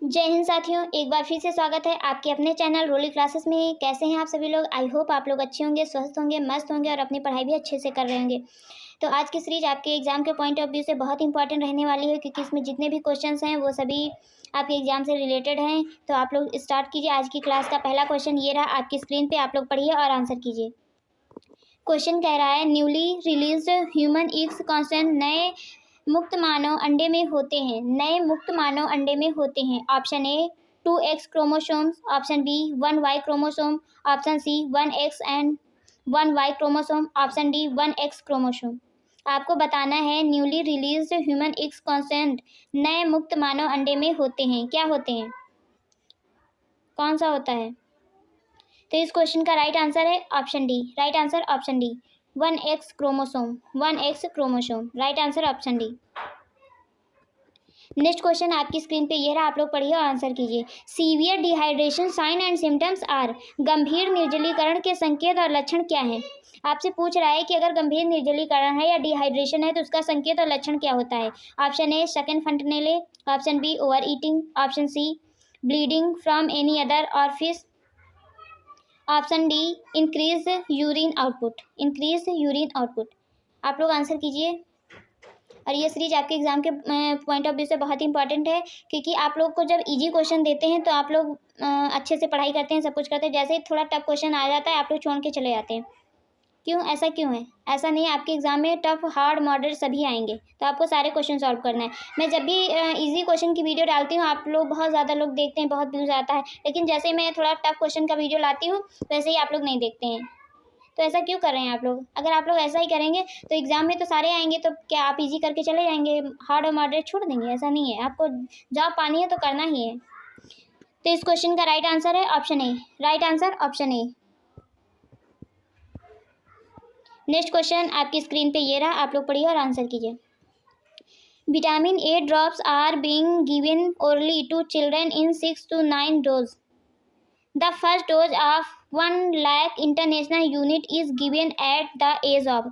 जय हिंद साथियों, एक बार फिर से स्वागत है आपके अपने चैनल रोली क्लासेस में। कैसे हैं आप सभी लोग? आई होप आप लोग अच्छे होंगे, स्वस्थ होंगे, मस्त होंगे और अपनी पढ़ाई भी अच्छे से कर रहे होंगे। तो आज की सीरीज आपके एग्जाम के पॉइंट ऑफ व्यू से बहुत इंपॉर्टेंट रहने वाली है, क्योंकि इसमें जितने भी क्वेश्चंस हैं वो सभी आपके एग्जाम से रिलेटेड हैं। तो आप लोग स्टार्ट कीजिए। आज की क्लास का पहला क्वेश्चन ये रहा आपकी स्क्रीन पर, आप लोग पढ़िए और आंसर कीजिए। क्वेश्चन कह रहा है, newly released human eggs constant नए मुक्त मानव अंडे में होते हैं। नए मुक्त मानव अंडे में होते हैं। Option A 2x chromosomes, option B 1y chromosome, option C 1x and 1y chromosome, option D 1x chromosome. आपको बताना है newly released human eggs constant नए मुक्त मानव अंडे में होते हैं, क्या होते हैं, कौन सा होता है? तो इस क्वेश्चन का राइट आंसर है option D. Right answer option D 1x chromosome, 1x chromosome. Right answer option D. Next question आपकी स्क्रीन पे ये रहा, आप लोग पढ़िए और आंसर कीजिए। Severe dehydration sign and symptoms are, गंभीर निर्जलीकरण के संकेत और लक्षण क्या हैं? आपसे पूछ रहा है कि अगर गंभीर निर्जलीकरण है या डिहाइड्रेशन है तो उसका संकेत और लक्षण क्या होता है। Option A sunken fontanelle, option B over eating, option C bleeding from any other orifice, option D increase urine output, increase urine output. आप लोग आंसर कीजिए। और ये सीरीज आपके एग्जाम के पॉइंट ऑफ व्यू से बहुत इंपॉर्टेंट है, क्योंकि आप लोग को जब इजी क्वेश्चन देते हैं तो आप लोग अच्छे से पढ़ाई करते हैं, सब कुछ करते हैं। जैसे ही थोड़ा टफ क्वेश्चन आ जाता है आप लोग छोड़ के चले जाते हैं। क्यों, ऐसा क्यों है? ऐसा नहीं है, आपके एग्जाम में टफ, हार्ड, मॉडरेट सभी आएंगे, तो आपको सारे क्वेश्चन सॉल्व करना है। मैं जब भी इजी क्वेश्चन की वीडियो डालती हूँ आप लोग बहुत ज़्यादा लोग देखते हैं, बहुत व्यूज़ आता है, लेकिन जैसे ही मैं थोड़ा टफ क्वेश्चन का वीडियो लाती हूँ वैसे ही आप लोग नहीं देखते हैं। तो ऐसा क्यों कर रहे हैं आप लोग? अगर आप लोग ऐसा ही करेंगे तो एग्जाम में तो सारे आएंगे, तो क्या आप इजी करके चले जाएंगे, हार्ड और मॉडरेट छोड़ देंगे? ऐसा नहीं है, आपको जॉब पानी है तो करना ही है। तो इस क्वेश्चन का राइट आंसर है option A. Right answer option A. Next question आपकी स्क्रीन पे ये रहा, आप लोग पढ़िए और आंसर कीजिए। Vitamin A drops are being given orally to children in 6 to 9 doses. The first dose of 1 lakh international unit is given at the age of.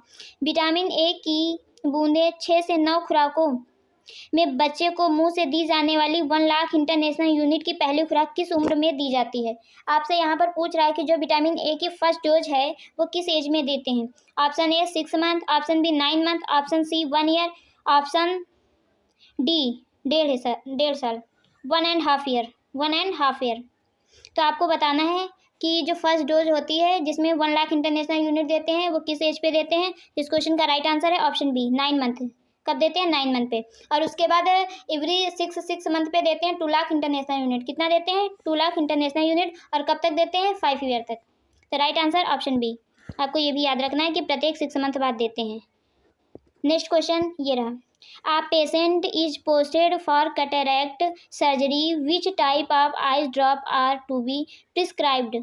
Vitamin A की बूंदें 6 से 9 खुराकों में बच्चे को मुंह से दी जाने वाली 1 लाख इंटरनेशनल यूनिट की पहली खुराक किस उम्र में दी जाती है? आपसे यहाँ पर पूछ रहा है कि जो विटामिन ए की फर्स्ट डोज है वो किस एज में देते हैं। Option A 6 month, option B 9 month, option C 1 year, option D 1.5 साल, 1.5 ईयर, 1.5 ईयर। तो आपको बताना है कि जो फर्स्ट डोज होती है जिसमें 1 लाख इंटरनेशनल यूनिट देते हैं वो किस एज पे देते हैं। इस क्वेश्चन का राइट आंसर है ऑप्शन बी 9 मंथ। कब देते हैं? 9 मंथ पे। और उसके बाद एवरी 6 मंथ पे देते हैं 2 लाख इंटरनेशनल यूनिट। कितना देते हैं? 2 लाख इंटरनेशनल यूनिट। और कब तक देते हैं? 5 ईयर तक। तो राइट आंसर ऑप्शन बी। आपको ये भी याद रखना है कि प्रत्येक 6 मंथ बाद देते हैं। नेक्स्ट क्वेश्चन ये रहा, A patient is posted for cataract surgery. Which type of eye drop are to be prescribed?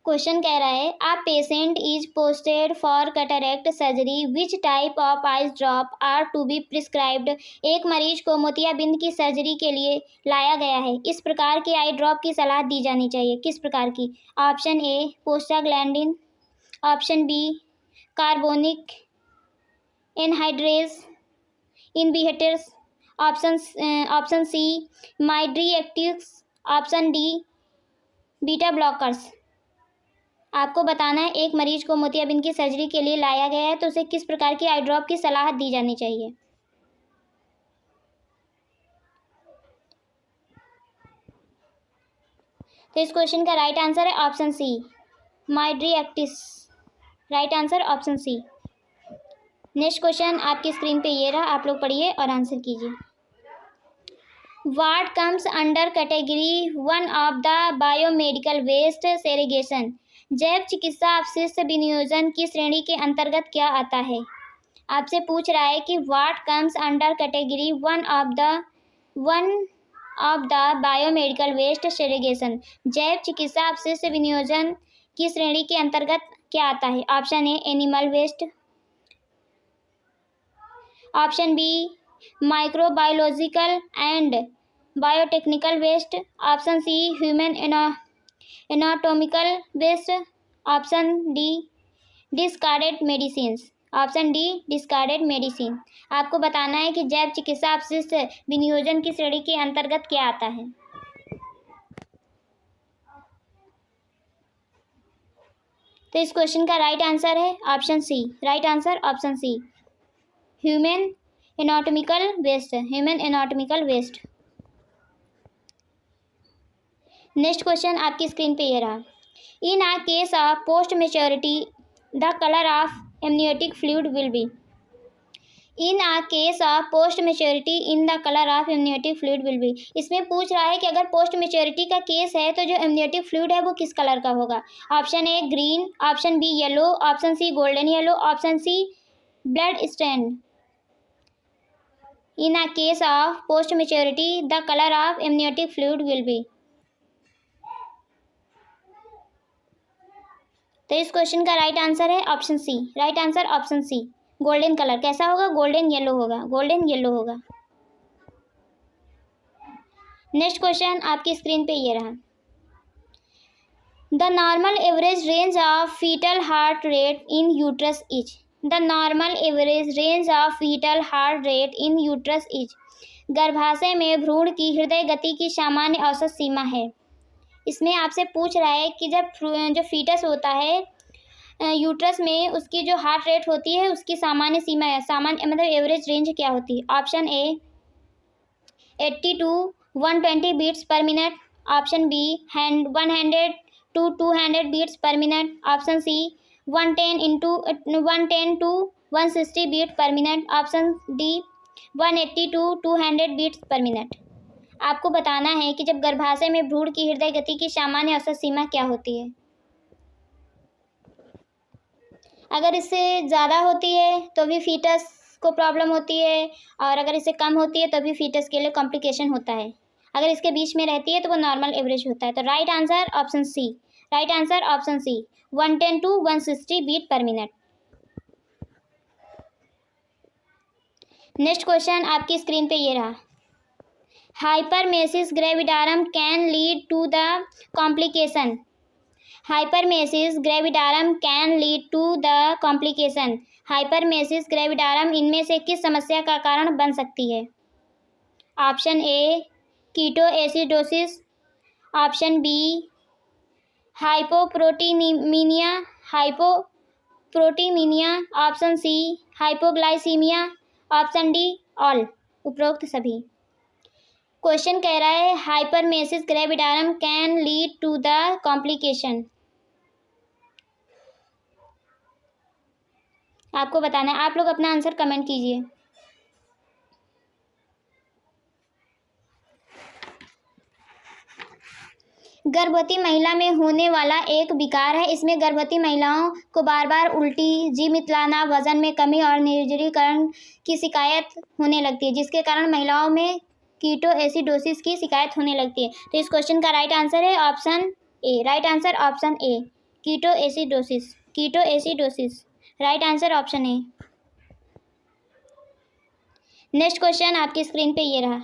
Question कह रहा है, A patient is posted for cataract surgery. Which type of eye drop are to be prescribed? एक मरीज को मोतियाबिंद की surgery के लिए लाया गया है, इस प्रकार के आई ड्रॉप की सलाह दी जानी चाहिए। किस प्रकार की? Option A prostaglandin, option B carbonic anhydrase inhibitors, option C mydriatics, option D beta blockers. आपको बताना है एक मरीज को मोतियाबिंद की सर्जरी के लिए लाया गया है तो उसे किस प्रकार की आई ड्रॉप की सलाह दी जानी चाहिए। तो इस क्वेश्चन का राइट आंसर है option C mydriatics. Right answer option C. Next question आपकी स्क्रीन पे ये रहा, आप लोग पढ़िए और आंसर कीजिए। What comes under category 1 of the biomedical waste segregation? जैव चिकित्सा अपशिष्ट विनियोजन की श्रेणी के अंतर्गत क्या आता है? आपसे पूछ रहा है कि what comes under category 1 of the biomedical waste segregation, जैव चिकित्सा अपशिष्ट विनियोजन की श्रेणी के अंतर्गत क्या आता है? Option A animal waste, option B microbiological and biotechnical waste, option C human anatomical waste, option D discarded medicines. Option D discarded medicine. आपको बताना है कि जैव चिकित्सा अपशिष्ट विनियोजन की श्रेणी के अंतर्गत क्या आता है। तो इस क्वेश्चन का राइट आंसर है option C. Right answer option C, human anatomical waste. Human anatomical waste. Next question आपकी स्क्रीन पे ये रहा। In a case of post maturity the colour of amniotic fluid will be. In a case of post maturity in the colour of amniotic fluid will be. इसमें पूछ रहा है कि अगर पोस्ट मेच्योरिटी का केस है तो जो एमनियोटिक फ्लूइड है वो किस कलर का होगा। Option A green, option B yellow, option C golden yellow, option C blood stain. In a case of post maturity the colour of amniotic fluid will be. तो इस क्वेश्चन का right answer है option C. Right answer option C, golden colour. कैसा होगा? Golden yellow होगा। Golden yellow होगा। Next question आपकी screen पे ये रहा। The normal average range of fetal heart rate in uterus is. The normal average range of fetal heart rate in uterus is. गर्भाशय में भ्रूण की हृदय गति की सामान्य औसत सीमा है। इसमें आपसे पूछ रहा है कि जब जो फीटस होता है यूट्रस में, उसकी जो हार्ट रेट होती है उसकी सामान्य सीमा है, सामान्य मतलब एवरेज रेंज क्या होती है। Option A 80 to 120 beats per minute, option B 100 to 200 beats per minute, option C 110 to 160 beat per minute, option D 180 to 200 beats per minute. आपको बताना है कि जब गर्भाशय में भ्रूण की हृदय गति की सामान्य औसत सीमा क्या होती है। अगर इससे ज़्यादा होती है तो भी फीटस को प्रॉब्लम होती है, और अगर इससे कम होती है तो भी फीटस के लिए कॉम्प्लिकेशन होता है। अगर इसके बीच में रहती है तो वो नॉर्मल एवरेज होता है। तो right answer option C. Right answer option C, 110 to 160 beat per minute. Next question आपकी स्क्रीन पे ये रहा। Hyperemesis gravidarum can lead to the complication. Hyperemesis gravidarum can lead to the complication. Hyperemesis gravidarum इनमें से किस समस्या का कारण बन सकती है। Option A ketoacidosis, option B hypoproteinaemia option C hypoglycaemia, option D all, उपरोक्त सभी। क्वेश्चन कह रहा है hyperemesis gravidarum can lead to the complication. आपको बताना है। आप लोग अपना आंसर कमेंट कीजिए। गर्भवती महिला में होने वाला एक विकार है। इसमें गर्भवती महिलाओं को बार बार उल्टी, जी मितलाना, वजन में कमी और निर्जलीकरण की शिकायत होने लगती है, जिसके कारण महिलाओं में कीटोएसिडोसिस की शिकायत होने लगती है। तो इस क्वेश्चन का राइट आंसर है option A. Right answer option A, ketoacidosis. Ketoacidosis right answer option A. Next question आपकी स्क्रीन पे ये रहा।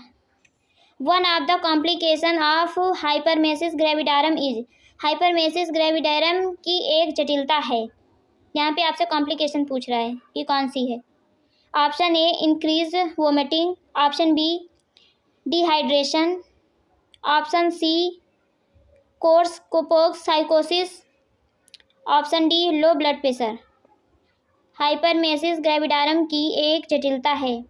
One of the complication of hyperemesis gravidarum is. Hyperemesis gravidarum की एक जटिलता है। यहाँ पे आपसे कॉम्प्लिकेशन पूछ रहा है, ये कौन सी है। Option A increase vomiting, option B dehydration, option C Korsakoff's साइकोसिस, option D low blood pressure. Hyperemesis gravidarum की एक जटिलता है।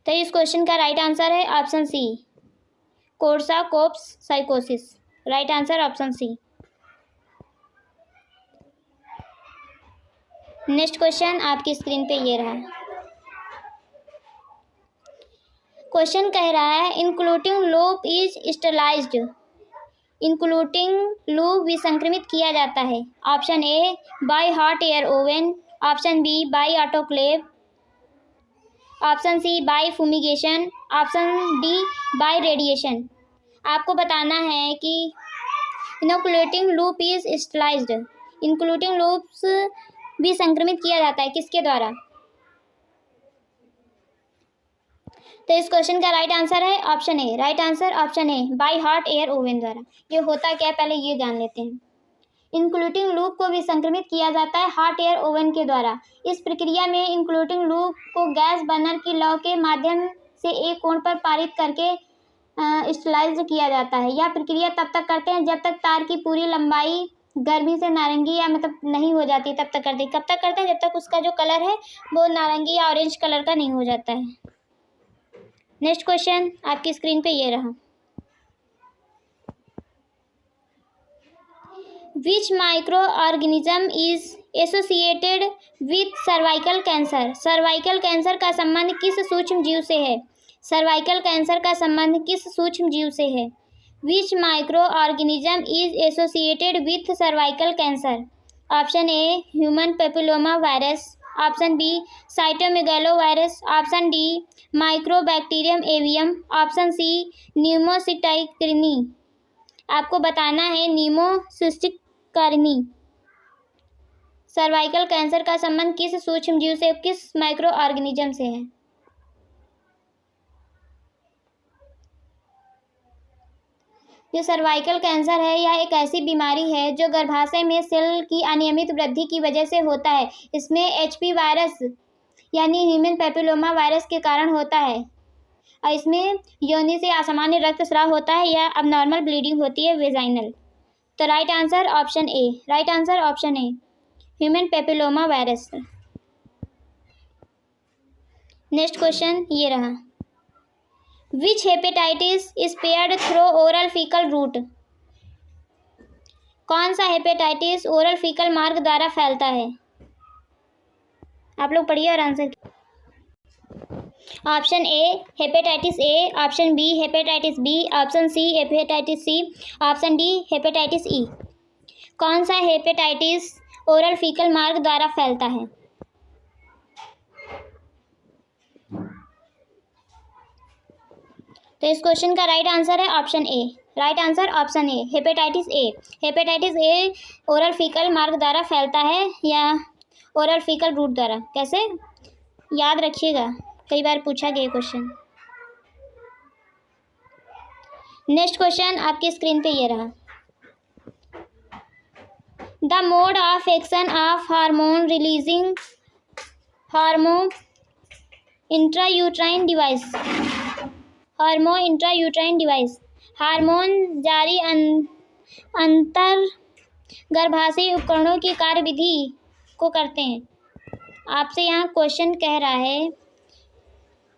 तो इस क्वेश्चन का राइट आंसर है ऑप्शन सी, कोर्साकोप्स साइकोसिस। Right answer option C. Next question आपकी स्क्रीन पे ये रहा। क्वेश्चन कह रहा है inoculating loop is sterilised. Inoculating loop भी संक्रमित किया जाता है। Option A by hot air oven, option B by autoclave, option C by fumigation, option D by radiation. आपको बताना है कि inoculating loop is sterilised. Inoculating loops भी संक्रमित किया जाता है, किसके द्वारा। तो इस क्वेश्चन का राइट आंसर है option A. Right answer option A, by hot air oven द्वारा। ये होता क्या है पहले ये जान लेते हैं। इंक्लूडिंग लूप को भी संक्रमित किया जाता है हॉट एयर ओवन के द्वारा। इस प्रक्रिया में इंक्लूडिंग लूप को गैस बर्नर की लौ के माध्यम से एक कोण पर पारित करके स्टलाइज किया जाता है। यह प्रक्रिया तब तक करते हैं जब तक तार की पूरी लंबाई गर्मी से नारंगी या मतलब नहीं हो जाती, तब तक करते हैं। कब तक करते हैं? जब तक उसका जो कलर है वो नारंगी या ऑरेंज कलर का नहीं हो जाता है। नेक्स्ट क्वेश्चन आपकी स्क्रीन पे ये रहा। Which microorganism is associated with cervical cancer? Cervical cancer का संबंध किस सूक्ष्म जीव से है? सर्वाइकल कैंसर का संबंध किस सूक्ष्म जीव से है? Which microorganism is associated with cervical cancer? Option A human papilloma virus, option B cytomegalovirus, option D mycobacterium avium, option C pneumocystis. आपको बताना है न्यूमोसिस्टिक कार्नी। सर्वाइकल कैंसर का संबंध किस सूक्ष्म जीव से, किस माइक्रो ऑर्गेनिज्म से है? जो सर्वाइकल कैंसर है यह एक ऐसी बीमारी है जो गर्भाशय में सेल की अनियमित वृद्धि की वजह से होता है। इसमें एचपी वायरस यानी ह्यूमन पेपिलोमा वायरस के कारण होता है और इसमें योनि से असामान्य रक्तस्राव होता है या अबनॉर्मल ब्लीडिंग होती है वेजाइनल। तो right answer option A. Right answer option A, human papilloma virus. Next question ये रहा। Which hepatitis is paired through oral faecal route? कौन सा हेपेटाइटिस ओरल फीकल मार्ग द्वारा फैलता है? आप लोग पढ़िए और answer. Option A hepatitis A, option B hepatitis B, option C hepatitis C, option D hepatitis E. कौन सा हेपेटाइटिस ओरल फीकल मार्ग द्वारा फैलता है? तो इस क्वेश्चन का राइट आंसर है option A. Right answer option A, hepatitis A. Hepatitis A oral faecal मार्ग द्वारा फैलता है या ओरल फीकल रूट द्वारा। कैसे? याद रखिएगा, कई बार पूछा गया क्वेश्चन। नेक्स्ट क्वेश्चन आपकी स्क्रीन पे ये रहा। The mode of action of hormone releasing hormone intrauterine device. Hormone intrauterine device hormone जारी अंतर गर्भाशयी उपकरणों की कार्यविधि को करते हैं। आपसे यहाँ क्वेश्चन कह रहा है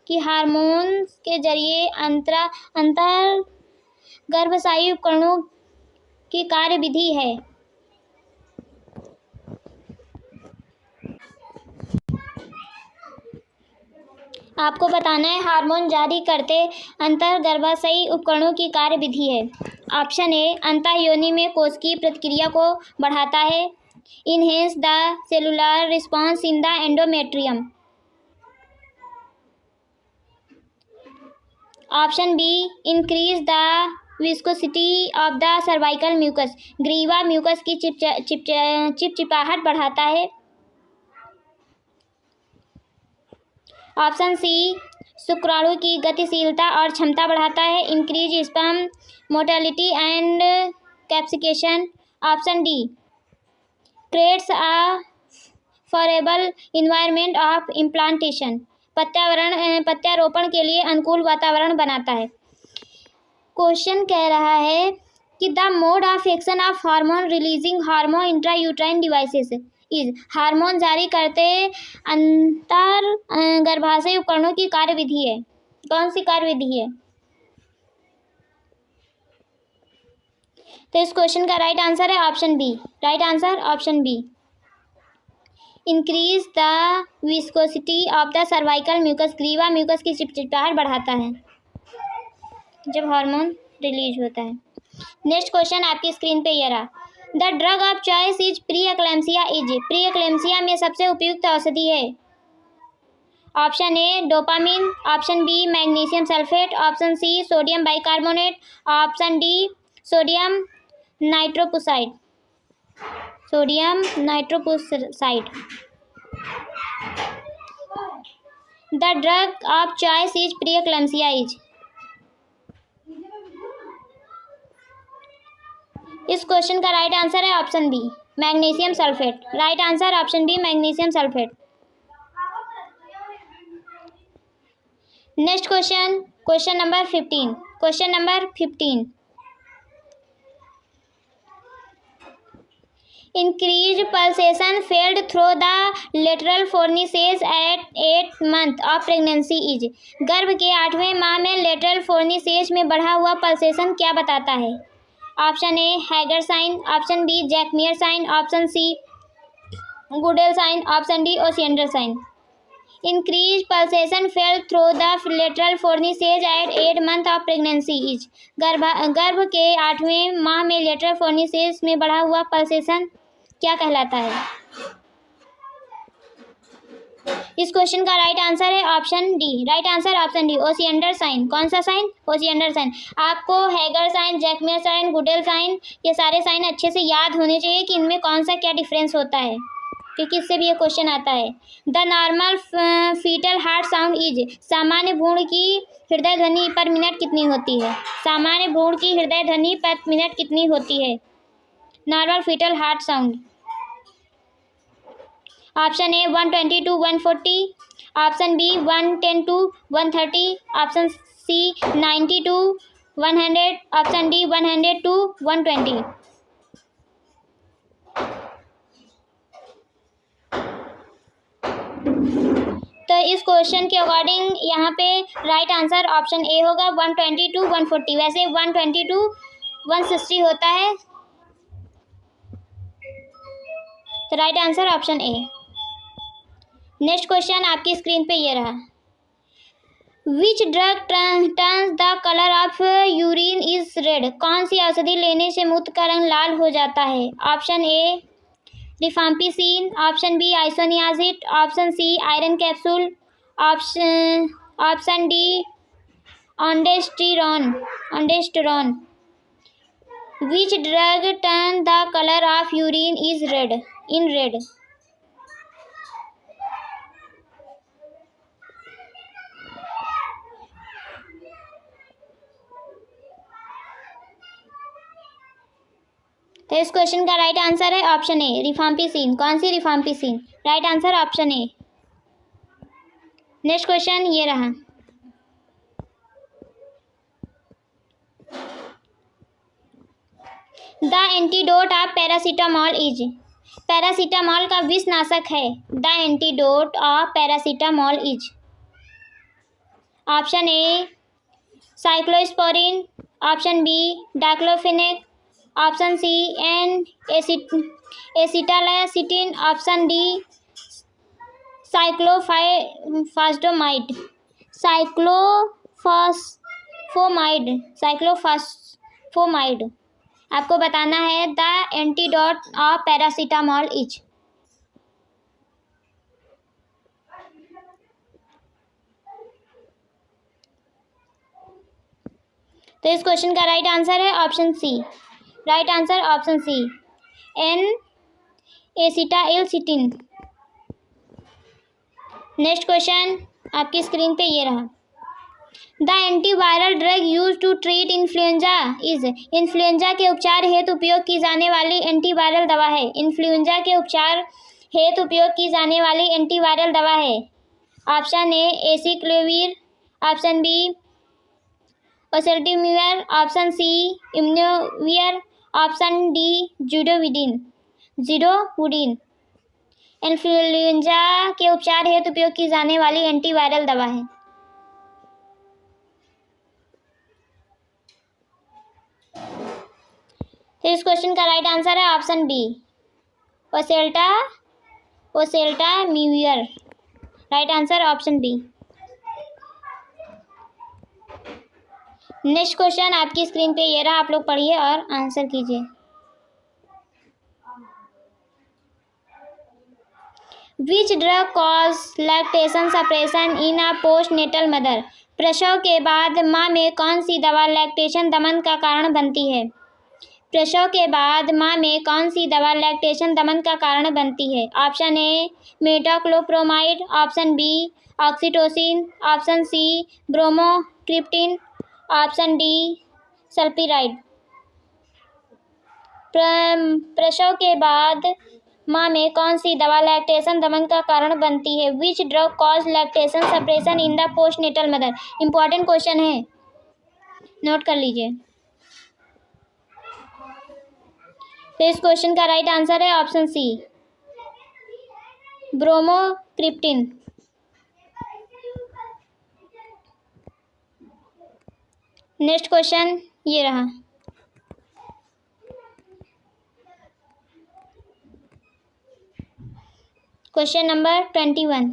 कि हार्मोन के जरिए अंतर गर्भाशयी उपकरणों की कार्यविधि है। आपको बताना है हार्मोन जारी करते अंतर्गर्भाशयी उपकरणों की कार्यविधि है। ऑप्शन ए अंतःयोनि में कोशिकीय प्रतिक्रिया को बढ़ाता है, enhance the cellular response in the endometrium. Option B increase the viscosity of the cervical mucus, ग्रीवा म्यूकस की चिपचिपाहट बढ़ाता है। ऑप्शन सी शुक्राणु की गतिशीलता और क्षमता बढ़ाता है, increase sperm motility and capacitation. Option D creates a favourable environment of implantation, प्रत्यारोपण के लिए अनुकूल वातावरण बनाता है। क्वेश्चन कह रहा है कि the mode of action of hormone releasing hormone intrauterine devices is, hormone जारी करते अंतर गर्भाशय उपकरणों की कार्यविधि है। कौन सी कार्यविधि है? तो इस क्वेश्चन का राइट आंसर है option B. Right answer option B, increase the viscosity of the cervical mucus, ग्रीवा म्यूकस की चिपचिपाहट बढ़ाता है जब हार्मोन रिलीज होता है। नेक्स्ट क्वेश्चन आपकी स्क्रीन पे ये रहा। The drug of choice is pre eclampsia is, pre eclampsia में सबसे उपयुक्त औषधि है। Option A dopamine, option B magnesium sulphate, option C sodium bicarbonate, option D sodium nitroprusside. Sodium nitroprusside. The drug of choice is preeclampsia is. इस question का right answer है option B, magnesium sulphate. Right answer option B, magnesium sulphate. Next question, question number 15। Question number 15, increased pulsation felt through the lateral fornices at 8 month of pregnancy is। गर्भ के 8वें माह में lateral फोर्निसेज में बढ़ा हुआ pulsation क्या बताता है? Option A Hegar sign, option B Jacquemier sign, option C Goodell sign, option D Osiander sign. Increase pulsation felt through the lateral fornices at 8 month of pregnancy is. गर्भ के 8वें माह में लेटरल फोर्निसेज में बढ़ा हुआ पल्सेशन क्या कहलाता है? इस क्वेश्चन का राइट आंसर है option D. Right answer option D, Osiander sign. कौन सा साइन? Osiander sign. आपको Hegar sign, Jacquemier sign, Goodell sign, ये सारे साइन अच्छे से याद होने चाहिए कि इनमें कौन सा क्या डिफरेंस होता है, क्योंकि इससे भी ये क्वेश्चन आता है। The normal fetal heart sound is. सामान्य भ्रूण की हृदय ध्वनि पर मिनट कितनी होती है? सामान्य भ्रूण की हृदय ध्वनि पर मिनट कितनी होती है? Normal fetal heart sound. Option A 120 to 140, option B 110 to 130, option C 90 to 100, option D 100 to 120। तो इस क्वेश्चन के अकॉर्डिंग यहाँ पे राइट आंसर ऑप्शन ए होगा, 120 to 140। वैसे 120 to 160 होता है, तो right answer option A. Next question आपकी स्क्रीन पे ये रहा। Which drug turns the colour of urine is red. कौन सी औषधि लेने से मूत्र का रंग लाल हो जाता है? Option A rifampicin, option B isoniazid, option C iron capsule, option D ondansetron. Which drug turn the colour of urine is red in red. तो इस क्वेश्चन का राइट आंसर है ऑप्शन ए रिफाम्पिसिन। कौन सी? Rifampicin. Right answer option A. Next question ये रहा। The antidote of paracetamol is. Paracetamol का विषनाशक है। The antidote of paracetamol is. Option A cyclosporin, option B diclofenac, option C acetylcysteine, option D cyclophosphamide. आपको बताना है the antidote of paracetamol is. तो इस क्वेश्चन का राइट आंसर है option C. Right answer option C N acetylcysteine. Next question आपकी screen पे ये रहा। The antiviral drug use to treat influenza is. Influenza के उपचार हेतु उपयोग की जाने वाली एंटीवायरल दवा है। इन्फ्लुएंजा के उपचार हेतु उपयोग की जाने वाली एंटीवायरल दवा है। Option A acyclovir, option B oseltamivir, option C immunovir, option D zidovudine. Influenza के उपचार हेतु उपयोग की जाने वाली एंटीवायरल दवा है। तो इस क्वेश्चन का राइट आंसर है option B oseltamivir. Right answer option B. Next question आपकी स्क्रीन पे ये रहा, आप लोग पढ़िए और आंसर कीजिए। Which drug cause lactation suppression in a postnatal mother. प्रसव के बाद माँ में कौन सी दवा लैक्टेशन दमन का कारण बनती है? प्रसव के बाद माँ में कौन सी दवा लैक्टेशन दमन का कारण बनती है? Option A metoclopramide, option B oxytocin, option C bromocriptine, option D sulpiride. प्रसव के बाद माँ में कौन सी दवा लैक्टेशन दमन का कारण बनती है? Which drug cause lactation suppression in the postnatal mother? Important question है, नोट कर लीजिए। तो इस क्वेश्चन का राइट आंसर है option C bromocriptine. Next question ये रहा। Question number 21।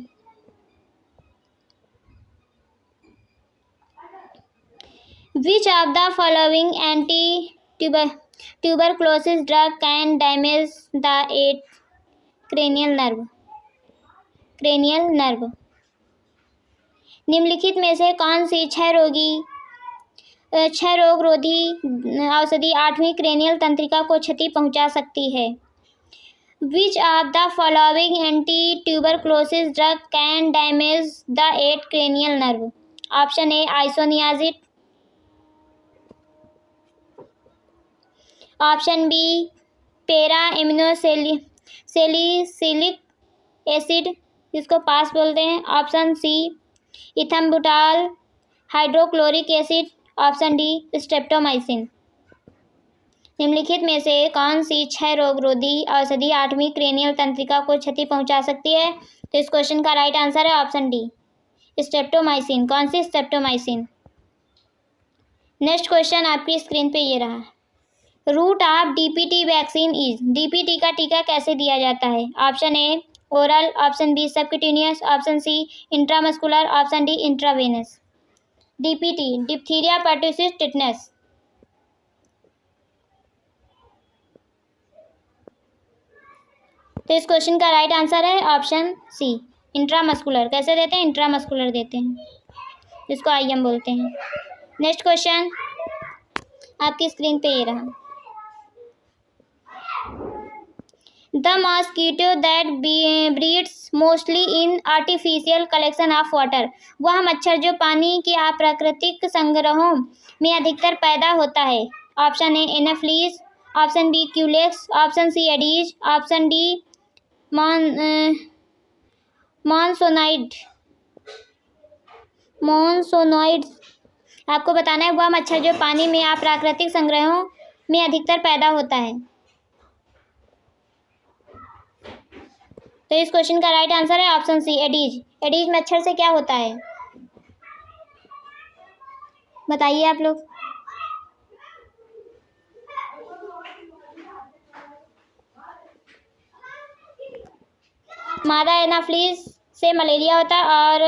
Which of the following anti tuberculosis drug can damage the 8th cranial nerve? निम्नलिखित में से कौन सी क्षय रोग रोधी औषधि 8वीं क्रेनियल तंत्रिका को क्षति पहुंचा सकती है? Which of the following anti-tuberculosis drug can damage the 8th cranial nerve? Option A isoniazid, option B para aminosalicylic acid, जिसको पास बोलते हैं, option C ethambutol hydrochloric acid, option D streptomycin. निम्नलिखित में से कौन सी क्षय रोग रोधी औषधि 8वीं क्रेनियल तंत्रिका को क्षति पहुंचा सकती है? तो इस क्वेश्चन का राइट आंसर है ऑप्शन डी स्ट्रेप्टोमाइसिन। कौन सी? स्ट्रेप्टोमाइसिन। नेक्स्ट क्वेश्चन आपकी स्क्रीन पे ये रहा। Route of DPT vaccine is? DPT का टीका कैसे दिया जाता है? Option A oral, option B subcutaneous, option C intramuscular, option D intravenous. DPT diphtheria pertussis tetanus. तो इस क्वेश्चन का राइट आंसर है ऑप्शन सी इंट्रामस्कुलर। कैसे देते हैं? इंट्रामस्कुलर देते हैं, जिसको आईएम बोलते हैं। नेक्स्ट क्वेश्चन आपकी स्क्रीन पे ये रहा। The mosquito that breeds mostly in artificial collection of water? वह मच्छर जो पानी के अप्राकृतिक संग्रहों में अधिकतर पैदा होता है। Option A anopheles, option B culex, option C aedes, option D mansonioides. आपको बताना है वह मच्छर जो पानी में अप्राकृतिक संग्रहों में अधिकतर पैदा होता है। तो इस क्वेश्चन का राइट आंसर है ऑप्शन सी एडीज। एडीज मच्छर से क्या होता है, बताइए आप लोग। मादा एनाफ्लीज से मलेरिया होता है और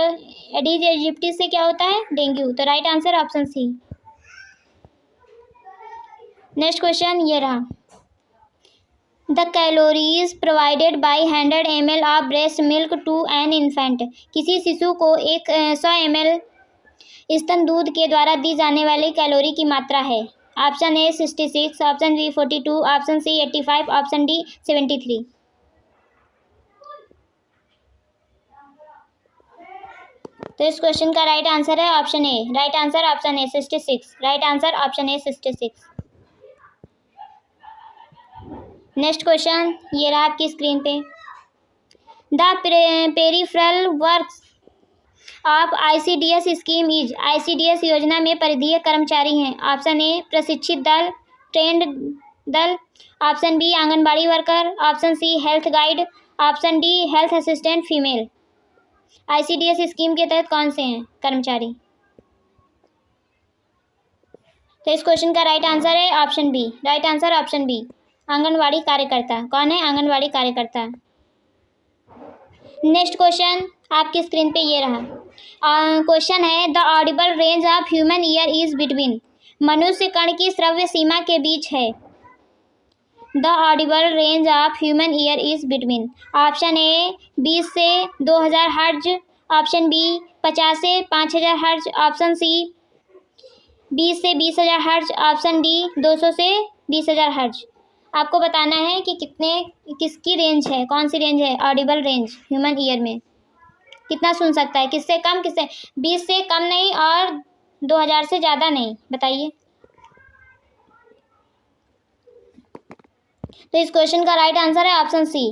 एडीज एजिप्टिस से क्या होता है? डेंगू। तो right answer option C. Next question ये रहा। The calories provided by 100 ml of breast milk to an infant? किसी शिशु को 100 ml स्तन दूध के द्वारा दी जाने वाली कैलोरी की मात्रा है। Option A 66, option B 42, option C 85, option D 73। तो इस क्वेश्चन का राइट आंसर है option A. Right answer option A 66। Right answer option A 66। Next question ये रहा आपकी स्क्रीन पे। The peripheral works of ICDS scheme is? ICDS योजना में परिधीय कर्मचारी हैं। ऑप्शन ए प्रशिक्षित दल, ट्रेंड दल, option B anganwadi worker, option C health guide, option D health assistant female. ICDS scheme के तहत कौन से हैं कर्मचारी? तो इस क्वेश्चन का राइट आंसर है option B. Right answer option B anganwadi कार्यकर्ता। कौन है? आंगनवाड़ी कार्यकर्ता। नेक्स्ट क्वेश्चन आपकी स्क्रीन पे ये रहा। क्वेश्चन है the Audible range of human ear is between? मनुष्य कण की श्रव्य सीमा के बीच है। The Audible range of human ear is between? Option A 20 से 2000 हर्ट्ज, ऑप्शन बी 50 से 5000 हर्ट्ज, ऑप्शन सी 20 से 20000 हर्ट्ज, ऑप्शन डी 200 से 20,000 हर्ट्ज। आपको बताना है कि किसकी रेंज है, कौन सी रेंज है ऑडिबल रेंज ह्यूमन ईयर में, कितना सुन सकता है, किससे कम, किससे 20 से कम नहीं और 2,000 से ज़्यादा नहीं। बताइए। तो इस क्वेश्चन का राइट आंसर है ऑप्शन सी।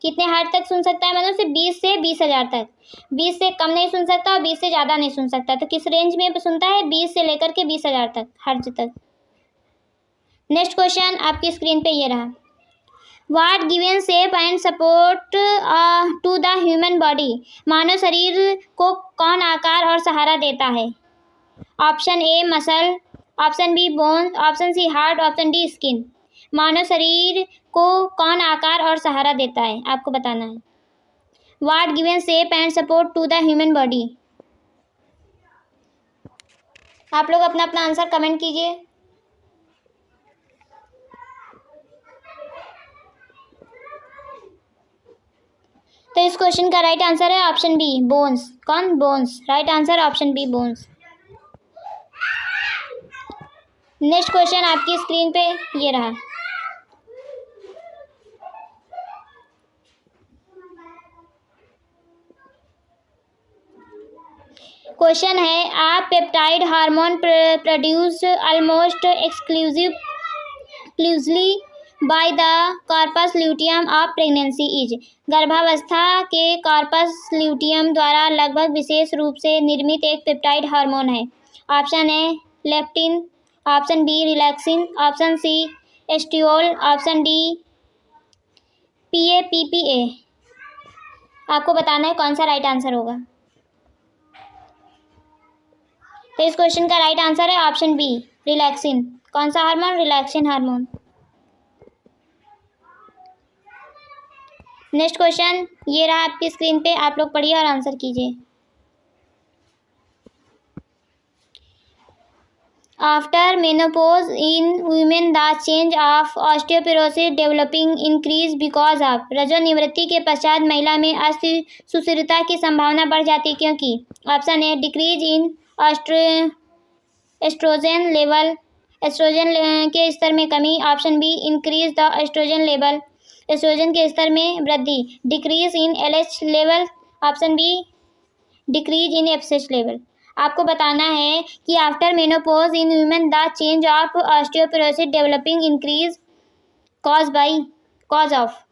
कितने हर्ट्ज तक सुन सकता है मनुष्य? 20 से 20,000 तक। 20 से कम नहीं सुन सकता और 20 से ज़्यादा नहीं सुन सकता। तो किस रेंज में सुनता है? 20 से लेकर के 20,000 तक हर्ट्ज तक। नेक्स्ट क्वेश्चन आपकी स्क्रीन पे ये रहा। What given shape and support to the human body? मानव शरीर को कौन आकार और सहारा देता है? Option A muscle, option B bone, option C heart, option D skin. मानव शरीर को कौन आकार और सहारा देता है? आपको बताना है। What given shape and support to the human body? आप लोग अपना अपना आंसर कमेंट कीजिए। तो इस क्वेश्चन का राइट आंसर है ऑप्शन बी बोन्स। कौन? Bones. Right answer option B bones. Next question आपकी स्क्रीन पे ये रहा। क्वेश्चन है a peptide hormone produced almost exclusively by the corpus luteum of pregnancy is. गर्भावस्था के कॉर्पस ल्यूटियम द्वारा लगभग विशेष रूप से निर्मित एक पेप्टाइड हार्मोन है। Option A leptin, option B relaxin, option C estriol, option D PAPPA। आपको बताना है कौन सा राइट आंसर होगा। तो इस क्वेश्चन का राइट आंसर है ऑप्शन बी रिलैक्सिन। कौन सा hormone? Relaxin hormone. Next question ये रहा आपकी स्क्रीन पे, आप लोग पढ़िए और आंसर कीजिए। After menopause in women the change of osteoporosis developing increase because of. रजोनिवृत्ति के पश्चात महिला में सुशीलता की संभावना बढ़ जाती क्योंकि। Option A decrease in estrogen level, estrogen के स्तर में कमी। Option B increase the estrogen level, estrogen के स्तर में वृद्धि। Decrease in LH level. Option B decrease in FSH level. आपको बताना है कि after menopause in women the change of osteoporosis developing increase cause of.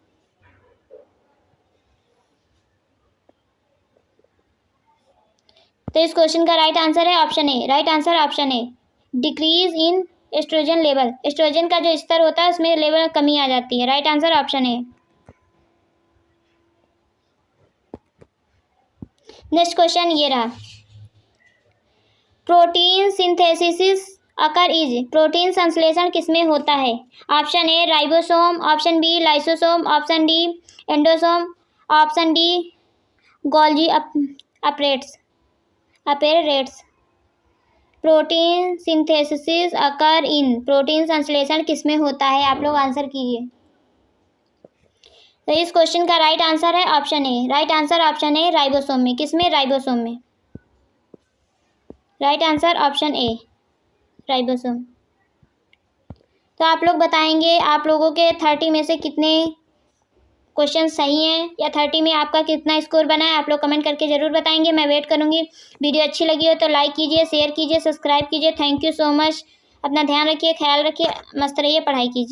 तो इस क्वेश्चन का राइट आंसर है option A. Right answer option A decrease in estrogen level. Oestrogen का जो स्तर होता है उसमें लेवल में कमी आ जाती है। Right answer option A. Next question ये रहा। Protein synthesis occur is. Protein संश्लेषण किसमें होता है? Option A ribosome, option B lysosome, option D endosome, option D Golgi apparatus. Protein synthesis occur in. Protein संश्लेषण किसमें होता है? आप लोग आंसर कीजिए। तो इस क्वेश्चन का राइट आंसर है option A. Right answer option A ribosome में। किसमें? राइबोसोम में। Right answer option A ribosome. तो आप लोग बताएंगे आप लोगों के 30 में से कितने क्वेश्चन सही हैं या 30 में आपका कितना स्कोर बना है। आप लोग कमेंट करके ज़रूर बताएंगे, मैं वेट करूँगी। वीडियो अच्छी लगी हो तो लाइक कीजिए, शेयर कीजिए, सब्सक्राइब कीजिए। Thank you so much. अपना ध्यान रखिए, ख्याल रखिए, मस्त रहिए, पढ़ाई कीजिए।